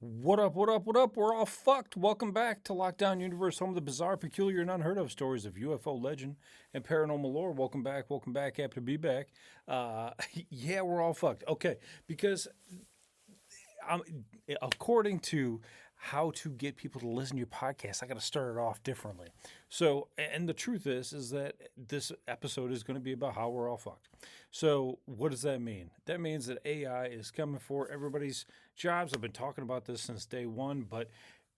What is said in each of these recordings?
What up, what up, what up? We're all fucked. Welcome back to Lockdown Universe, home of the bizarre, peculiar, and unheard of stories of UFO legend and paranormal lore. Welcome back, welcome back. Happy to be back. Uh, yeah, we're all fucked. Okay, because um, according to how to get people to listen to your podcast, I got to start it off differently. So, and the truth is that this episode is going to be about how we're all fucked. So, what does that mean? That means that AI is coming for everybody's jobs. I've been talking about this since day one, but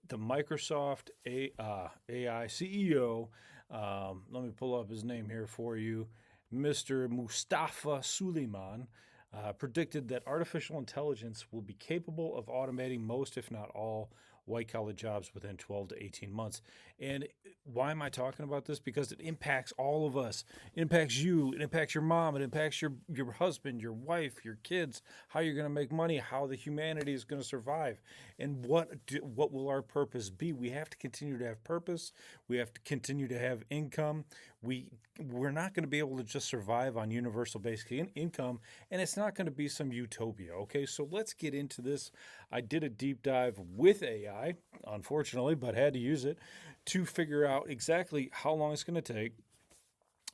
the Microsoft AI CEO, let me pull up his name here for you, Mr. Mustafa Suleiman, predicted that artificial intelligence will be capable of automating most, if not all, white collar jobs within 12 to 18 months. And why am I talking about this? Because it impacts all of us. It impacts you, it impacts your mom, it impacts your husband, your wife, your kids, how you're going to make money, how the humanity is going to survive, and what will our purpose be? We have to continue to have purpose. We have to continue to have income. We're not going to be able to just survive on universal basic income, and it's not going to be some utopia. Okay, so let's get into this. I did a deep dive with AI, unfortunately, but had to use it to figure out exactly how long it's going to take.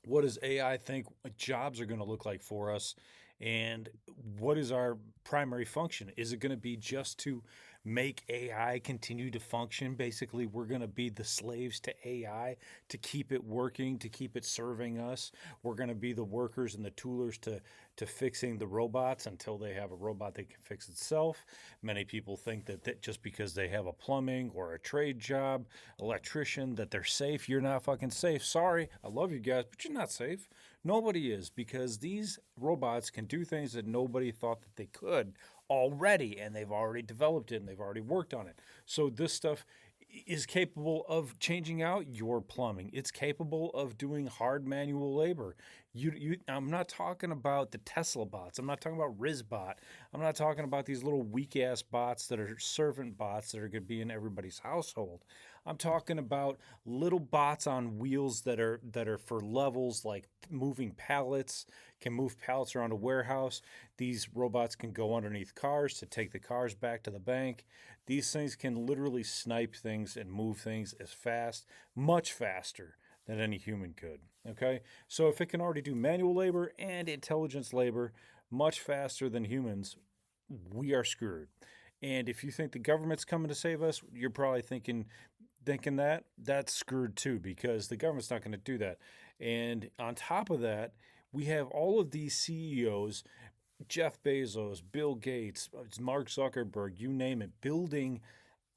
What does AI think jobs are going to look like for us? And what is our primary function? Is it going to be just to make AI continue to function? Basically, we're going to be the slaves to AI to keep it working, to keep it serving us. We're going to be the workers and the toolers to fixing the robots until they have a robot that can fix itself. Many people think that just because they have a plumbing or a trade job, electrician, that they're safe. You're not fucking safe. Sorry, I love you guys, but you're not safe. Nobody is, because these robots can do things that nobody thought that they could already, and they've already developed it and they've already worked on it. So this stuff is capable of changing out your plumbing. It's capable of doing hard manual labor. I'm not talking about the Tesla bots. I'm not talking about RizBot. I'm not talking about these little weak ass bots that are servant bots that are going to be in everybody's household. I'm talking about little bots on wheels that are for levels, like moving pallets, can move pallets around a warehouse. These robots can go underneath cars to take the cars back to the bank. These things can literally snipe things and move things as fast, much faster than any human could. Okay? So if it can already do manual labor and intelligence labor much faster than humans, we are screwed. And if you think the government's coming to save us, you're probably thinking that that's screwed too, because the government's not going to do that. And on top of that, we have all of these CEOs, Jeff Bezos, Bill Gates, Mark Zuckerberg, you name it, building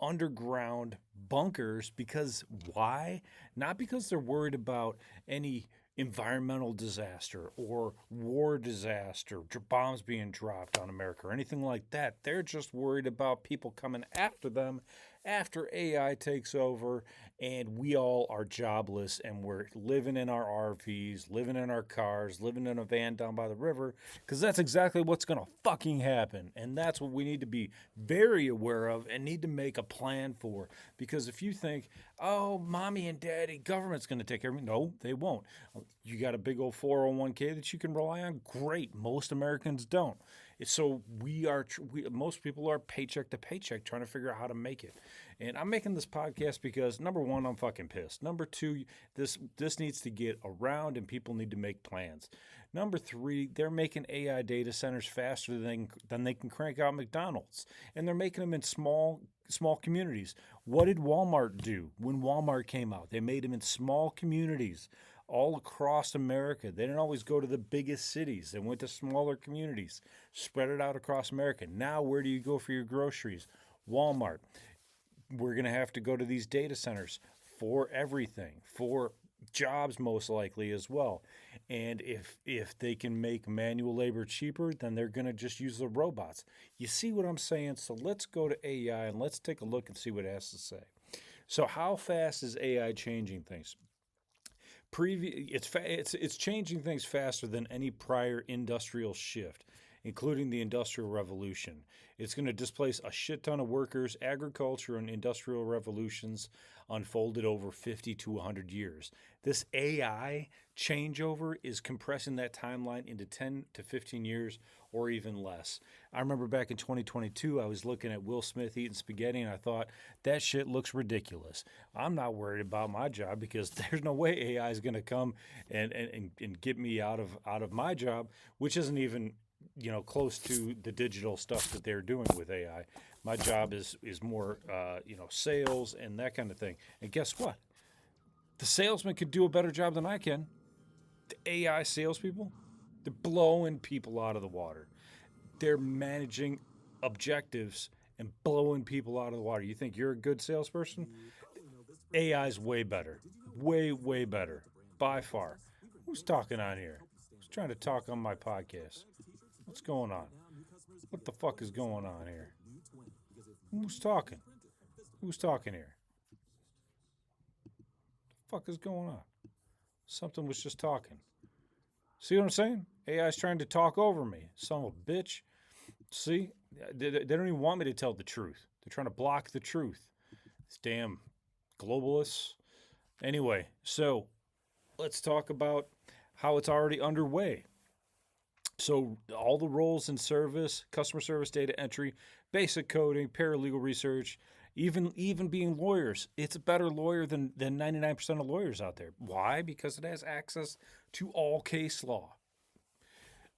underground bunkers. Because why? Not because they're worried about any environmental disaster or war disaster, bombs being dropped on America or anything like that. They're just worried about people coming after them after AI takes over and we all are jobless and we're living in our RVs, living in our cars, living in a van down by the river, because that's exactly what's going to fucking happen. And that's what we need to be very aware of and need to make a plan for. Because if you think, oh, mommy and daddy, government's going to take care of me, no, they won't. You got a big old 401k that you can rely on? Great. Most Americans don't. So most people are paycheck to paycheck trying to figure out how to make it. And I'm making this podcast because, number one, I'm fucking pissed. Number two, this needs to get around and people need to make plans. Number three, they're making AI data centers faster than they can crank out McDonald's. And they're making them in small communities. What did Walmart do when Walmart came out? They made them in small communities all across America. They didn't always go to the biggest cities. They went to smaller communities, spread it out across America. Now, where do you go for your groceries? Walmart. We're going to have to go to these data centers for everything, for jobs most likely as well. And if they can make manual labor cheaper, then they're going to just use the robots. You see what I'm saying? So let's go to AI and let's take a look and see what it has to say. So how fast is AI changing things? It's changing things faster than any prior industrial shift. including the Industrial Revolution. It's going to displace a shit ton of workers. Agriculture and industrial revolutions unfolded over 50 to 100 years. This AI changeover is compressing that timeline into 10 to 15 years or even less. I remember back in 2022, I was looking at Will Smith eating spaghetti and I thought, that shit looks ridiculous. I'm not worried about my job because there's no way AI is going to come and get me out of my job, which isn't even close to the digital stuff that they're doing with AI. My job is more sales and that kind of thing. And guess what? The salesman could do a better job than I can. The AI salespeople, they're blowing people out of the water. They're managing objectives and blowing people out of the water. You think you're a good salesperson? AI is way better. Way, way better. By far. Who's talking on here? Who's trying to talk on my podcast? What's going on? What the fuck is going on here? Who's talking? Who's talking here? What the fuck is going on? Something was just talking. See what I'm saying? AI's trying to talk over me. Son of a bitch. See? They don't even want me to tell the truth. They're trying to block the truth. These damn globalists. Anyway, so let's talk about how it's already underway. So all the roles in service, customer service, data entry, basic coding, paralegal research, even being lawyers. It's a better lawyer than 99% of lawyers out there. Why? Because it has access to all case law.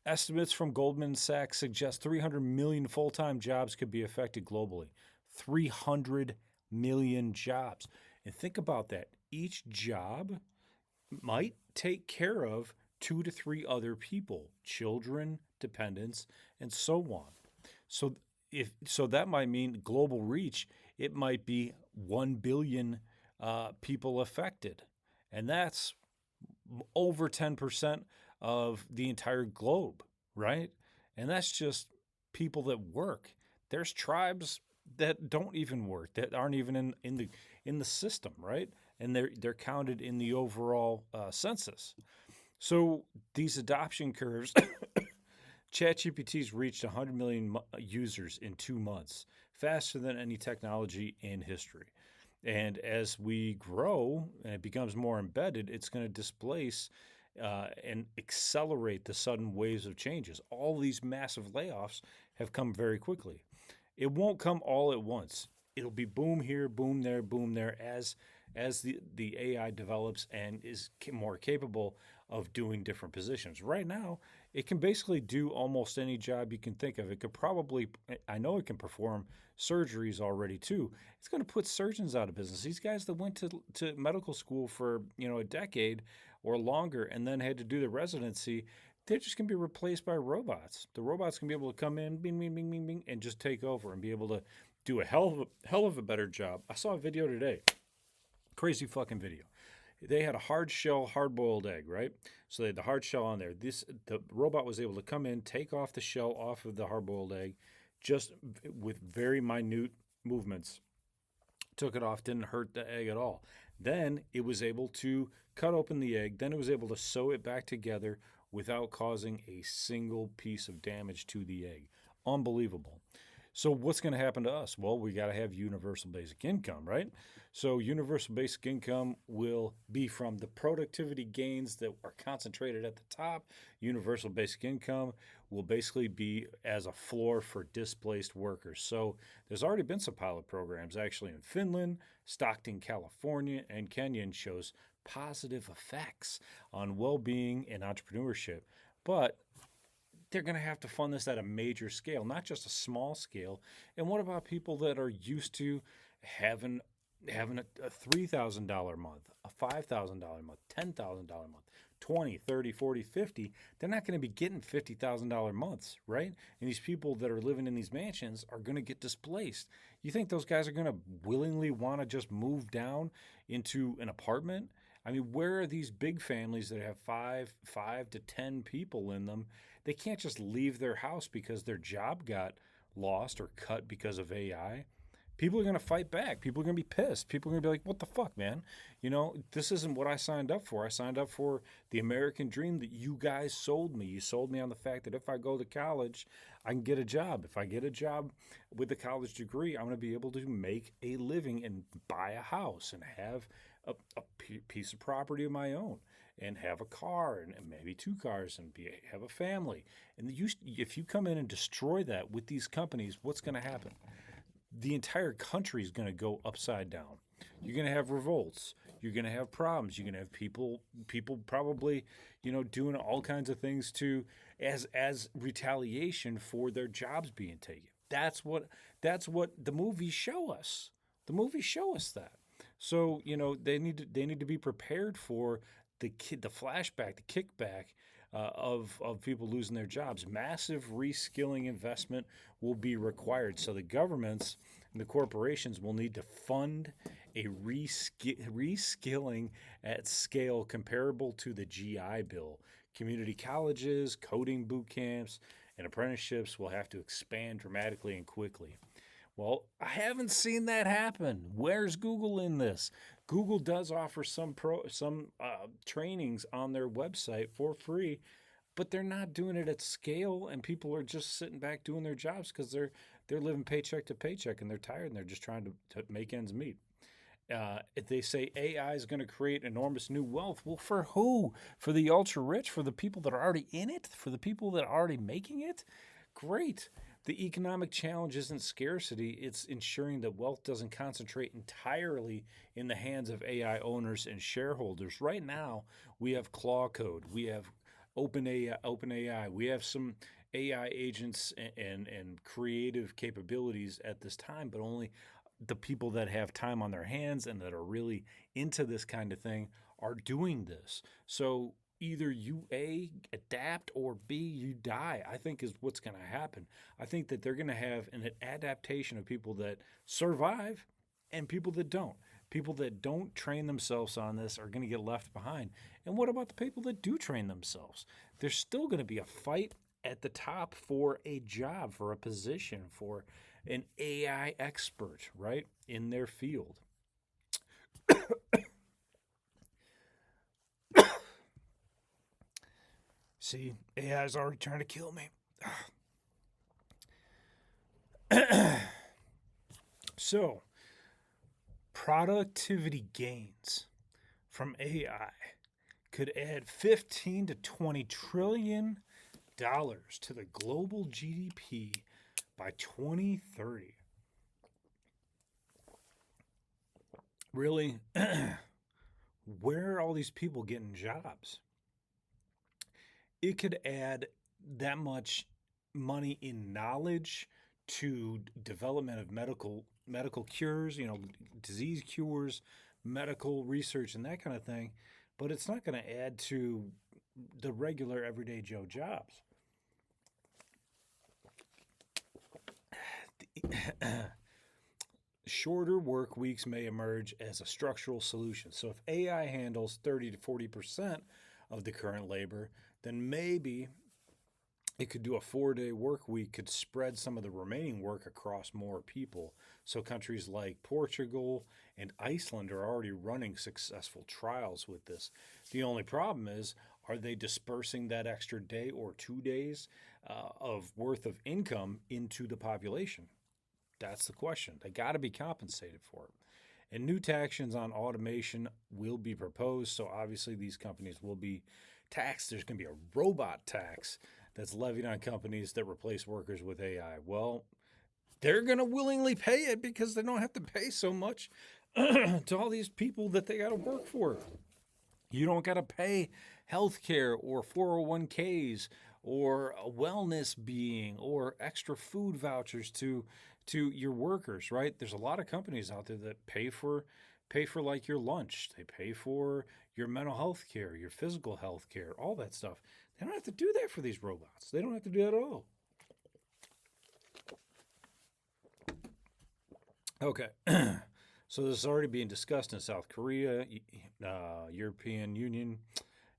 Estimates from Goldman Sachs suggest 300 million full-time jobs could be affected globally. 300 million jobs. And think about that. Each job might take care of 2 to 3 other people, children, dependents, and so on. So that might mean global reach. It might be 1 billion people affected, and that's over 10% of the entire globe, right? And that's just people that work. There's tribes that don't even work, that aren't even in the system, right? And they're counted in the overall census. So these adoption curves, ChatGPT's reached 100 million users in 2 months, faster than any technology in history. And as we grow and it becomes more embedded, it's going to displace and accelerate the sudden waves of changes. All these massive layoffs have come very quickly. It won't come all at once. It'll be boom here, boom there, as the AI develops and is more capable of doing different positions. Right now, it can basically do almost any job you can think of. It could probably, I know it can perform surgeries already too. It's going to put surgeons out of business. These guys that went to medical school for a decade or longer and then had to do the residency, they're just going to be replaced by robots. The robots can be able to come in, bing, bing, bing, bing, bing, and just take over and be able to do a hell of a better job. I saw a video today. Crazy fucking video. They had a hard shell, hard-boiled egg, right? So they had the hard shell on there. The robot was able to come in, take off the shell off of the hard-boiled egg, just with very minute movements. Took it off, didn't hurt the egg at all. Then it was able to cut open the egg. Then it was able to sew it back together without causing a single piece of damage to the egg. Unbelievable. So what's going to happen to us? Well, we got to have universal basic income, right? So universal basic income will be from the productivity gains that are concentrated at the top. Universal basic income will basically be as a floor for displaced workers. So there's already been some pilot programs actually in Finland, Stockton, California, and Kenya, and shows positive effects on well-being and entrepreneurship. But they're going to have to fund this at a major scale, not just a small scale. And what about people that are used to having a $3,000 a month, a $5,000 a month, $10,000 a month, 20, 30, 40, 50? They're not going to be getting $50,000 months, right? And these people that are living in these mansions are going to get displaced. You think those guys are going to willingly want to just move down into an apartment? I mean, where are these big families that have five to 10 people in them? They can't just leave their house because their job got lost or cut because of AI. People are going to fight back. People are going to be pissed. People are going to be like, what the fuck, man? You know, this isn't what I signed up for. I signed up for the American dream that you guys sold me. You sold me on the fact that if I go to college, I can get a job. If I get a job with a college degree, I'm going to be able to make a living and buy a house and have a piece of property of my own and have a car and maybe two cars and have a family. And if you come in and destroy that with these companies, what's going to happen? The entire country is going to go upside down. You're going to have revolts. You're going to have problems. You're going to have people probably, doing all kinds of things as retaliation for their jobs being taken. That's what the movies show us. The movies show us that. So they need to be prepared for the flashback, the kickback of people losing their jobs. Massive reskilling investment will be required. So the governments and the corporations will need to fund a reskilling at scale comparable to the GI Bill. Community colleges, coding boot camps, and apprenticeships will have to expand dramatically and quickly. Well, I haven't seen that happen. Where's Google in this? Google does offer some trainings on their website for free, but they're not doing it at scale, and people are just sitting back doing their jobs because they're living paycheck to paycheck, and they're tired, and they're just trying to make ends meet. If they say AI is going to create enormous new wealth, well, for who? For the ultra rich? For the people that are already in it? For the people that are already making it? Great. The economic challenge isn't scarcity, it's ensuring that wealth doesn't concentrate entirely in the hands of AI owners and shareholders. Right now, we have Claw Code, we have OpenAI, we have some AI agents and creative capabilities at this time, but only the people that have time on their hands and that are really into this kind of thing are doing this. So either you adapt or B, you die, I think is what's going to happen. I think that they're going to have an adaptation of people that survive and people that don't. People that don't train themselves on this are going to get left behind. And what about the people that do train themselves? There's still going to be a fight at the top for a job, for a position, for an AI expert, right, in their field. See, AI is already trying to kill me. So, productivity gains from AI could add 15 to 20 trillion dollars to the global GDP by 2030. Really, where are all these people getting jobs? It could add that much money in knowledge to development of medical cures, disease cures, medical research, and that kind of thing. But it's not going to add to the regular everyday Joe jobs. Shorter work weeks may emerge as a structural solution. So if AI handles 30 to 40% of the current labor, then maybe it could do a 4-day work week, could spread some of the remaining work across more people. So countries like Portugal and Iceland are already running successful trials with this. The only problem is, are they dispersing that extra day or 2 days of worth of income into the population? That's the question. They got to be compensated for it. And new taxes on automation will be proposed. So obviously these companies will be taxed. There's going to be a robot tax that's levied on companies that replace workers with AI. Well, they're going to willingly pay it because they don't have to pay so much to all these people that they got to work for. You don't got to pay health care or 401ks or a wellness being or extra food vouchers to your workers, right? There's a lot of companies out there that pay for like your lunch. They pay for your mental health care, your physical health care, all that stuff. They don't have to do that for these robots. They don't have to do that at all. Okay. So this is already being discussed in South Korea, European Union,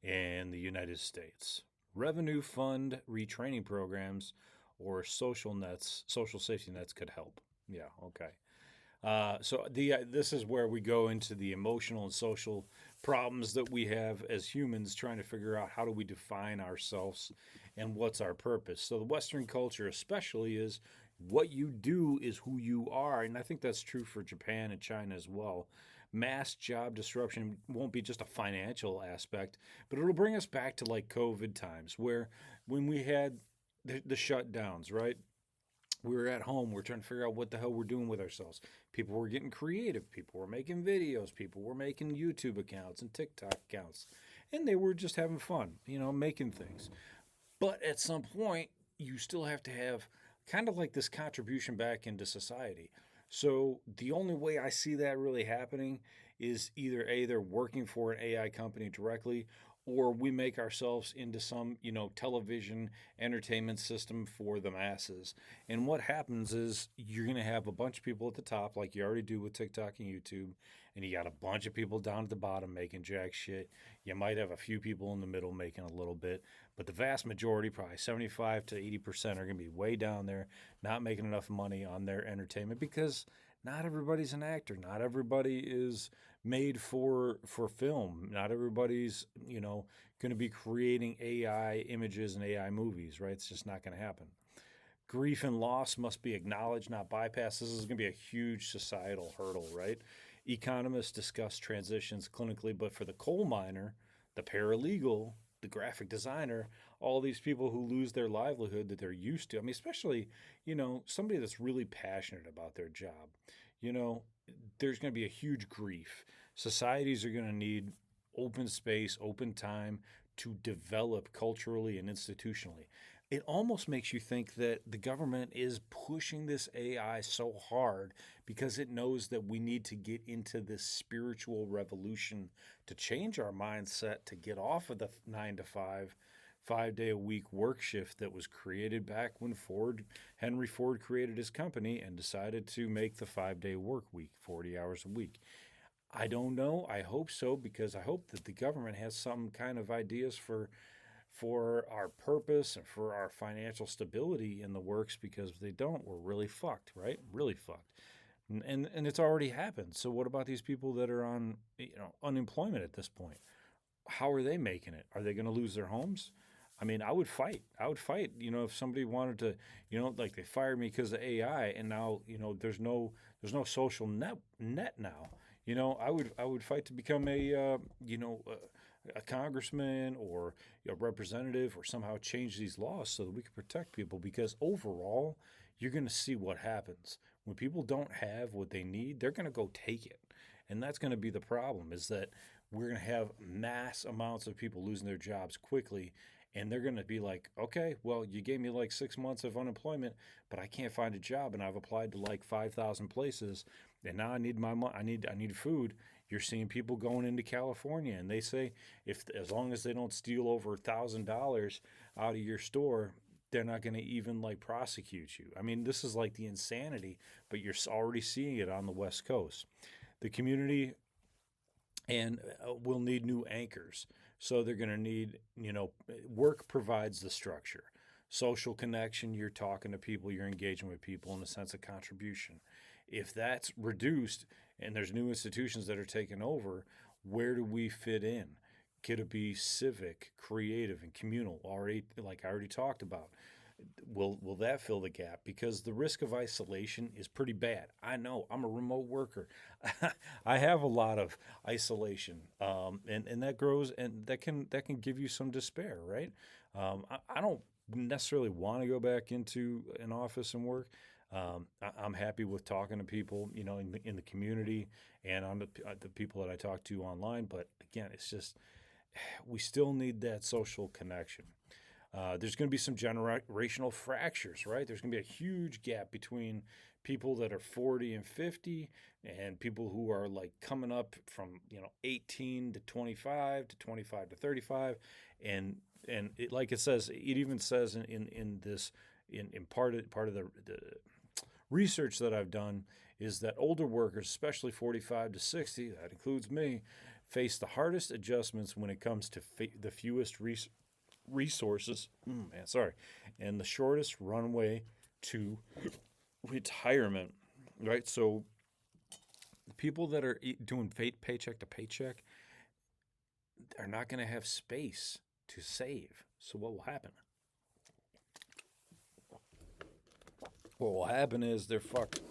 and the United States. Revenue fund retraining programs or social safety nets could help. Yeah, okay. This is where we go into the emotional and social problems that we have as humans, trying to figure out how do we define ourselves and what's our purpose. So the Western culture, especially, is what you do is who you are, and I think that's true for Japan and China as well. Mass job disruption won't be just a financial aspect, but it'll bring us back to like COVID times, where when we had the shutdowns, right? We were at home. We're trying to figure out what the hell we're doing with ourselves. People were getting creative. People were making videos. People were making YouTube accounts and TikTok accounts. And they were just having fun, making things. But at some point, you still have to have kind of like this contribution back into society. So the only way I see that really happening is either A, they're working for an AI company directly, or we make ourselves into some, television entertainment system for the masses. And what happens is you're going to have a bunch of people at the top, like you already do with TikTok and YouTube, and you got a bunch of people down at the bottom making jack shit. You might have a few people in the middle making a little bit, but the vast majority, probably 75 to 80%, are going to be way down there, not making enough money on their entertainment because not everybody's an actor. Not everybody is made for film. Not everybody's, going to be creating AI images and AI movies, right? It's just not going to happen. Grief and loss must be acknowledged, not bypassed. This is going to be a huge societal hurdle, right? Economists discuss transitions clinically, but for the coal miner, the paralegal, the graphic designer, all these people who lose their livelihood that they're used to. I mean, especially, somebody that's really passionate about their job. You know, there's going to be a huge grief. Societies are going to need open space, open time to develop culturally and institutionally. It almost makes you think that the government is pushing this AI so hard because it knows that we need to get into this spiritual revolution to change our mindset to get off of the 9 to 5, 5 day a week work shift that was created back when Henry Ford created his company and decided to make the 5 day work week, 40 hours a week. I don't know. I hope so because I hope that the government has some kind of ideas for our purpose and for our financial stability in the works because if they don't, we're really fucked, right? Really fucked. And it's already happened. So what about these people that are on unemployment at this point? How are they making it? Are they going to lose their homes? I mean, I would fight. I would fight. If somebody wanted to, like they fired me because of AI, and now there's no social net now. I would fight to become a congressman or a representative or somehow change these laws so that we can protect people because overall you're going to see what happens when people don't have what they need. They're going to go take it, and that's going to be the problem, is that we're going to have mass amounts of people losing their jobs quickly, and they're going to be like, okay, well, you gave me like 6 months of unemployment, but I can't find a job, and I've applied to like 5,000 places, and now I need my money. I need food. You're seeing people going into California, and they say if as long as they don't steal over $1,000 out of your store, they're not going to even like prosecute you. I mean, this is like the insanity, but you're already seeing it on the West Coast. The community and will need new anchors. So they're going to need, work provides the structure. Social connection, you're talking to people, you're engaging with people in a sense of contribution. If that's reduced and there's new institutions that are taken over, where do we fit in? Could it be civic, creative, and communal? Already, like I already talked about, will that fill the gap? Because the risk of isolation is pretty bad. I know I'm a remote worker. I have a lot of isolation, and that grows, and that can give you some despair, right? I don't necessarily want to go back into an office and work. I'm happy with talking to people, in the community and on the people that I talk to online. But again, it's just we still need that social connection. There's going to be some generational fractures, right? There's going to be a huge gap between people that are 40 and 50 and people who are like coming up from 18 to 25 to 25 to 35, and it, like it says, it even says in this in part of the research that I've done is that older workers, especially 45 to 60, that includes me, face the hardest adjustments when it comes to the fewest resources, and the shortest runway to retirement, right? So The people that are doing paycheck to paycheck are not going to have space to save. So what will happen? What will happen is they're fucked.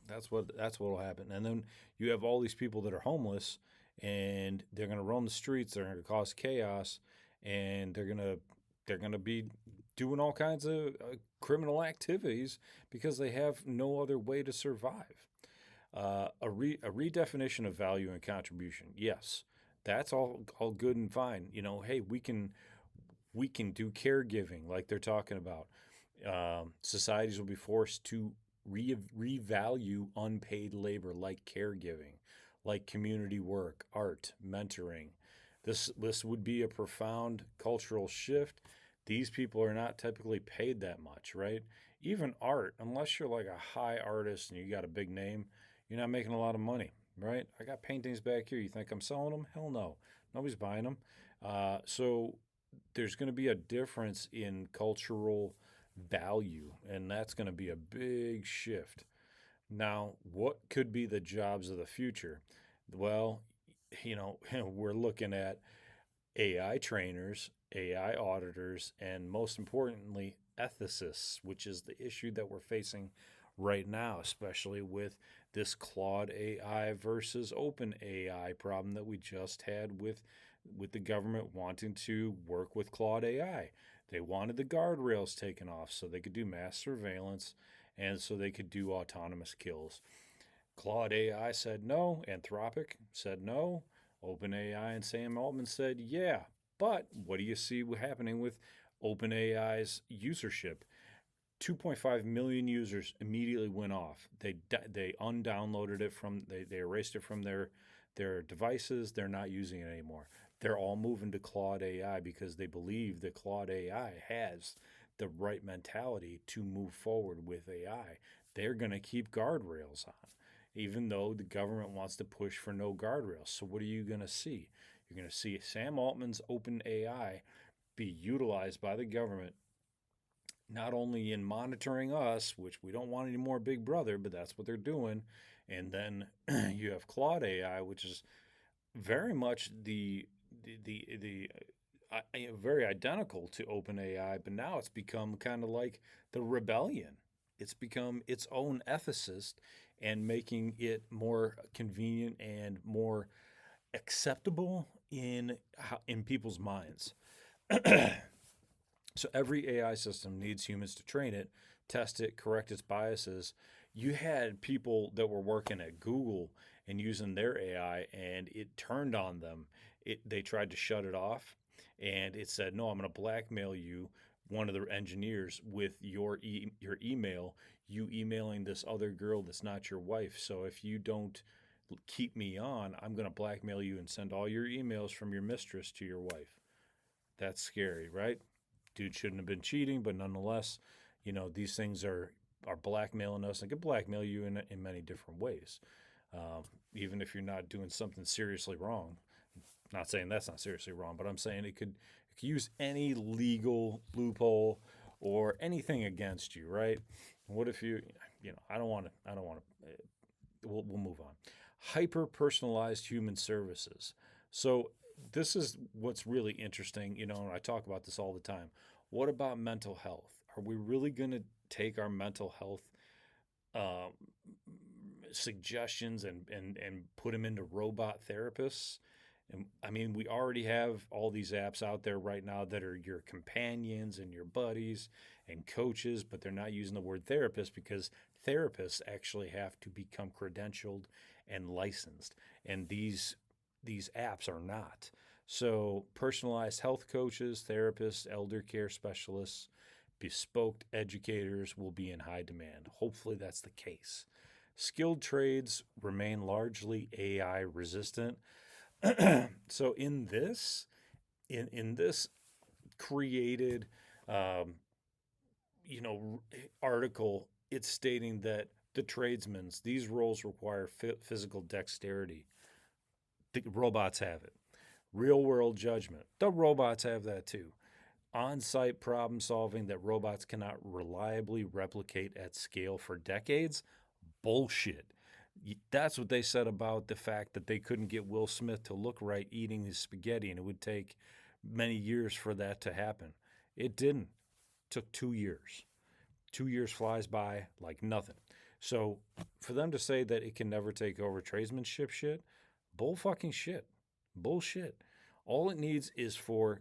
That's what will happen. And then you have all these people that are homeless, and they're going to roam the streets. They're going to cause chaos, and they're going to be doing all kinds of criminal activities because they have no other way to survive. A redefinition of value and contribution. Yes, that's all good and fine. Hey, we can do caregiving like they're talking about. Societies will be forced to revalue unpaid labor like caregiving, like community work, art, mentoring. This would be a profound cultural shift. These people are not typically paid that much, right? Even art, unless you're like a high artist and you got a big name, you're not making a lot of money, right? I got paintings back here. You think I'm selling them? Hell no. Nobody's buying them. So there's going to be a difference in cultural value, and that's going to be a big shift. Now, what could be the jobs of the future? Well, we're looking at AI trainers, AI auditors, and most importantly, ethicists, which is the issue that we're facing right now, especially with this Claude AI versus Open AI problem that we just had with the government wanting to work with Claude AI. They wanted the guardrails taken off so they could do mass surveillance and so they could do autonomous kills. Claude AI said no. Anthropic said no. OpenAI and Sam Altman said yeah. But what do you see happening with OpenAI's usership? 2.5 million users immediately went off. They undownloaded it they erased it from their devices. They're not using it anymore. They're all moving to Claude AI because they believe that Claude AI has the right mentality to move forward with AI. They're going to keep guardrails on, even though the government wants to push for no guardrails. So what are you going to see? You're going to see Sam Altman's Open AI be utilized by the government not only in monitoring us, which we don't want any more Big Brother, but that's what they're doing. And then you have Claude AI, which is very much very identical to OpenAI, but now it's become kind of like the rebellion. It's become its own ethicist and making it more convenient and more acceptable in people's minds. So every AI system needs humans to train it, test it, correct its biases. You had people that were working at Google and using their AI, and it turned on them. They tried to shut it off, and it said, "No, I'm going to blackmail you." One of the engineers with your email, you emailing this other girl that's not your wife. So if you don't keep me on, I'm going to blackmail you and send all your emails from your mistress to your wife. That's scary, right? Dude shouldn't have been cheating, but nonetheless, these things are blackmailing us and can blackmail you in many different ways. Even if you're not doing something seriously wrong. Not saying that's not seriously wrong, but I'm saying it could use any legal loophole or anything against you, right? What if I don't want to. We'll move on. Hyper personalized human services. So this is what's really interesting. And I talk about this all the time. What about mental health? Are we really going to take our mental health uh, suggestions and put them into robot therapists? And I mean, we already have all these apps out there right now that are your companions and your buddies and coaches, but they're not using the word therapist because therapists actually have to become credentialed and licensed, and these apps are not. So, personalized health coaches, therapists, elder care specialists, bespoke educators will be in high demand. Hopefully, that's the case. Skilled trades remain largely AI resistant. So in this created um, article, it's stating that the tradesmen's these roles require physical dexterity. The robots have it. Real world judgment. The robots have that too. On site problem solving that robots cannot reliably replicate at scale for decades. Bullshit. That's what they said about the fact that they couldn't get Will Smith to look right eating his spaghetti, and it would take many years for that to happen. It didn't. It took 2 years. 2 years flies by like nothing. So for them to say that it can never take over tradesmanship shit, bull fucking shit. Bullshit. All it needs is for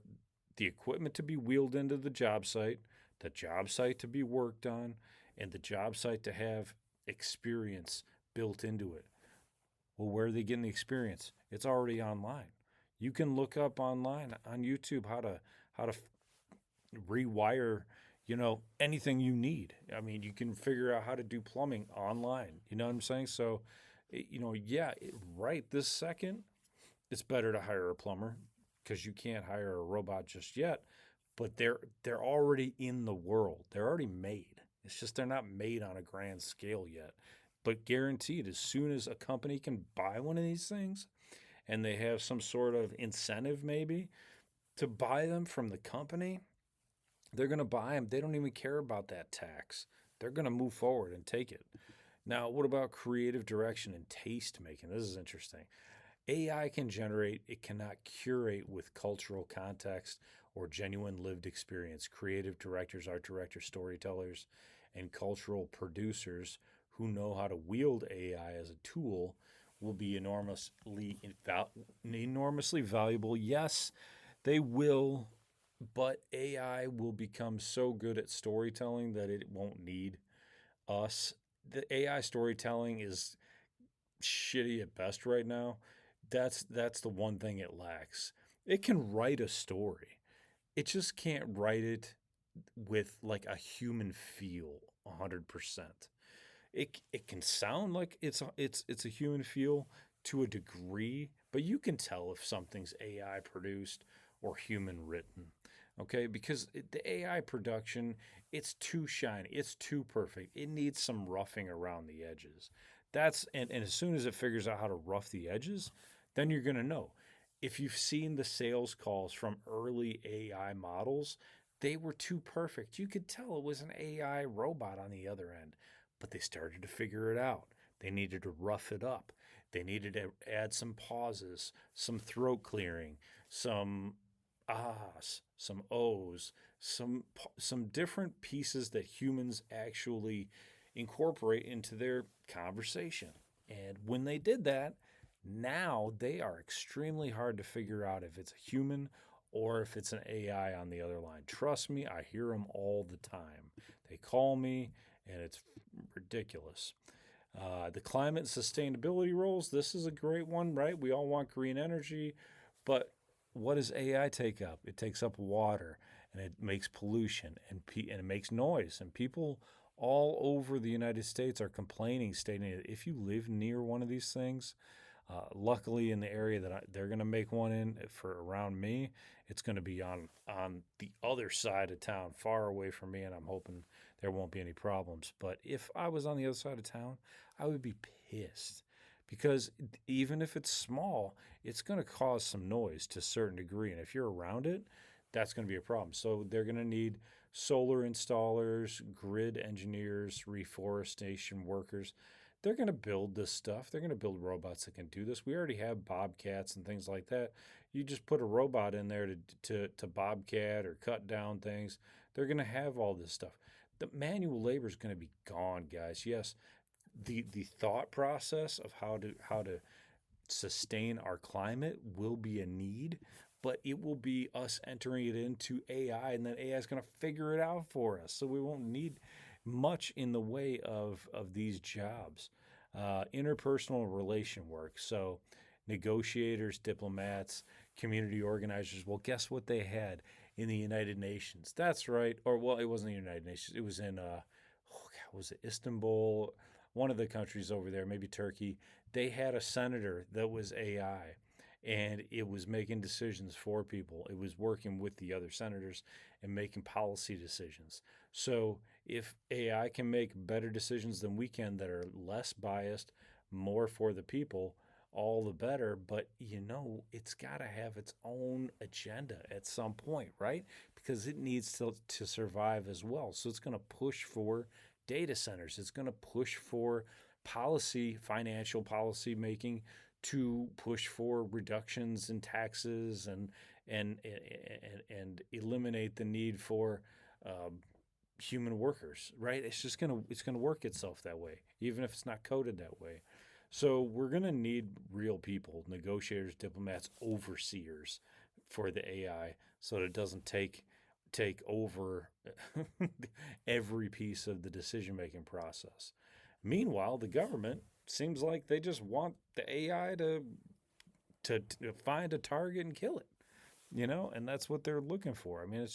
the equipment to be wheeled into the job site to be worked on, and the job site to have experience built into it. Well, where are they getting the experience? It's already online. You can look up online on YouTube how to rewire, anything you need. I mean, you can figure out how to do plumbing online. You know what I'm saying? So, yeah, right this second, it's better to hire a plumber because you can't hire a robot just yet. But they're already in the world. They're already made. It's just they're not made on a grand scale yet. But guaranteed, as soon as a company can buy one of these things and they have some sort of incentive maybe to buy them from the company, they're going to buy them. They don't even care about that tax. They're going to move forward and take it. Now, what about creative direction and taste making? This is interesting. AI can generate, it cannot curate with cultural context or genuine lived experience. Creative directors, art directors, storytellers, and cultural producers who know how to wield AI as a tool will be enormously valuable. Yes, they will, but AI will become so good at storytelling that it won't need us. The AI storytelling is shitty at best right now. That's the one thing it lacks. It can write a story. It just can't write it with like a human feel 100%. It can sound like it's a human feel to a degree, but you can tell if something's AI produced or human written. Okay, because the AI production, it's too shiny, it's too perfect. It needs some roughing around the edges. And as soon as it figures out how to rough the edges, then you're gonna know. If you've seen the sales calls from early AI models, they were too perfect. You could tell it was an AI robot on the other end, but they started to figure it out. They needed to rough it up. They needed to add some pauses, some throat clearing, some ahs, some ohs, some different pieces that humans actually incorporate into their conversation. And when they did that, now they are extremely hard to figure out if it's a human or if it's an AI on the other line. Trust me, I hear them all the time. They call me, and it's ridiculous. The climate and sustainability roles, this is a great one, right? We all want green energy, but what does AI take up? It takes up water, and it makes pollution, and it makes noise. And people all over the United States are complaining, stating that if you live near one of these things, luckily, in the area that they're going to make one in for around me, it's going to be on the other side of town, far away from me, and I'm hoping there won't be any problems. But if I was on the other side of town, I would be pissed because even if it's small, it's going to cause some noise to a certain degree, and if you're around it, that's going to be a problem. So they're going to need solar installers, grid engineers, reforestation workers. They're going to build this stuff. They're going to build robots that can do this. We already have bobcats and things like that. You just put a robot in there to bobcat or cut down things. They're going to have all this stuff. The manual labor is going to be gone, guys. Yes, the thought process of how to sustain our climate will be a need, but it will be us entering it into AI, and then AI is going to figure it out for us. So we won't need much in the way of these jobs. Interpersonal relation work. So negotiators, diplomats, community organizers. Well, guess what they had in the United Nations? That's right. Or well, it wasn't the United Nations. It was in was it Istanbul? One of the countries over there, maybe Turkey. They had a senator that was AI, and it was making decisions for people. It was working with the other senators and making policy decisions. So if AI can make better decisions than we can that are less biased, more for the people, all the better. But it's got to have its own agenda at some point, right? Because it needs to survive as well. So it's going to push for data centers. It's going to push for policy, financial policy making to push for reductions in taxes and eliminate the need for um, human workers, right? It's gonna work itself that way, even if it's not coded that way. So we're gonna need real people, negotiators, diplomats, overseers for the AI, so that it doesn't take over every piece of the decision making process. Meanwhile, the government seems like they just want the AI to find a target and kill it, and that's what they're looking for. I mean,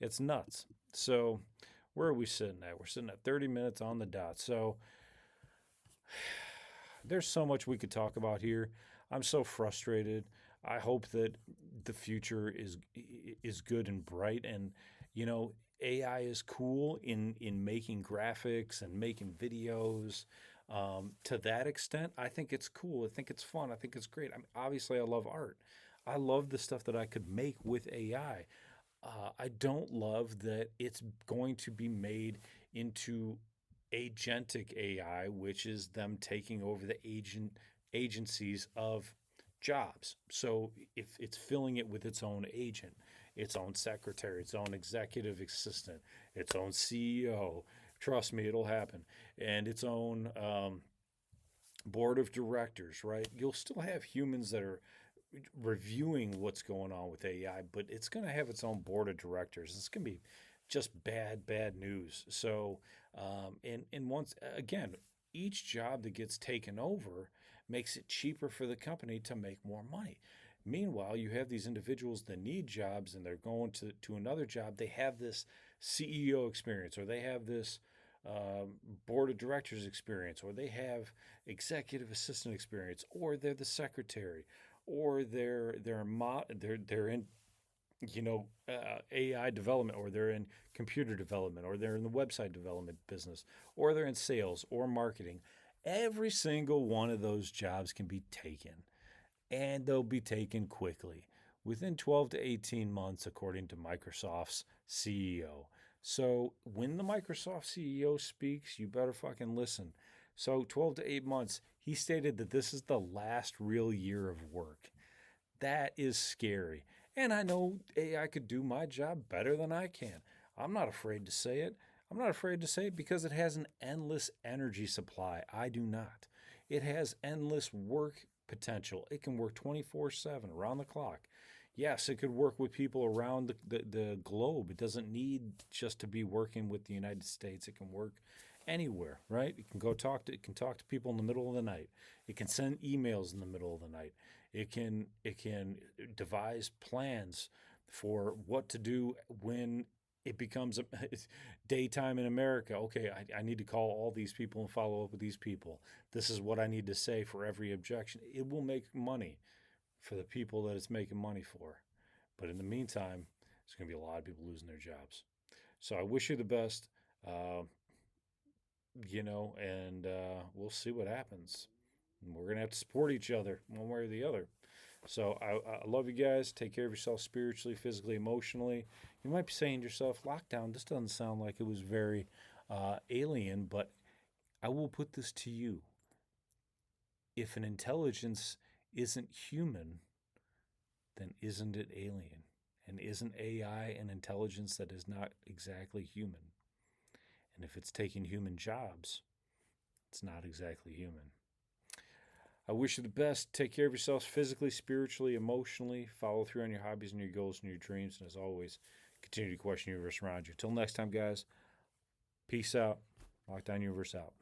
it's nuts. So where are we sitting at? We're sitting at 30 minutes on the dot. So there's so much we could talk about here. I'm so frustrated. I hope that the future is good and bright, and you know AI is cool in making graphics and making videos. To that extent, I think it's cool. I think it's fun. I think it's great. I mean, obviously, I love art. I love the stuff that I could make with AI. I don't love that it's going to be made into agentic AI, which is them taking over the agencies of jobs. So if it's filling it with its own agent, its own secretary, its own executive assistant, its own CEO, trust me, it'll happen, and its own board of directors, right? You'll still have humans that are reviewing what's going on with AI, but it's going to have its own board of directors. It's going to be just bad news. So, and once again, each job that gets taken over makes it cheaper for the company to make more money. Meanwhile, you have these individuals that need jobs and they're going to another job. They have this CEO experience, or they have this board of directors experience, or they have executive assistant experience, or they're the secretary, or they're in AI development, or they're in computer development, or they're in the website development business, or they're in sales or marketing. Every single one of those jobs can be taken, and they'll be taken quickly within 12 to 18 months, according to Microsoft's CEO. So when the Microsoft CEO speaks, you better fucking listen. So 12 to 8 months, he stated that this is the last real year of work. That is scary. And I know AI could do my job better than I can. I'm not afraid to say it. I'm not afraid to say it because it has an endless energy supply. I do not. It has endless work potential. It can work 24/7, around the clock. Yes, it could work with people around the globe. It doesn't need just to be working with the United States. It can work anywhere, right? It can talk to people in the middle of the night. It can send emails in the middle of the night. It can devise plans for what to do when it becomes daytime in America. Okay, I need to call all these people and follow up with these people. This is what I need to say for every objection. It will make money for the people that it's making money for. But in the meantime, there's going to be a lot of people losing their jobs. So I wish you the best, uh, and we'll see what happens. And we're going to have to support each other one way or the other. So I love you guys. Take care of yourself spiritually, physically, emotionally. You might be saying to yourself, lockdown, this doesn't sound like it was very alien, but I will put this to you. If an intelligence isn't human, then isn't it alien? And isn't AI an intelligence that is not exactly human? And if it's taking human jobs, it's not exactly human. I wish you the best. Take care of yourselves physically, spiritually, emotionally. Follow through on your hobbies and your goals and your dreams. And as always, continue to question the universe around you. Till next time, guys, peace out. Lockdown Universe out.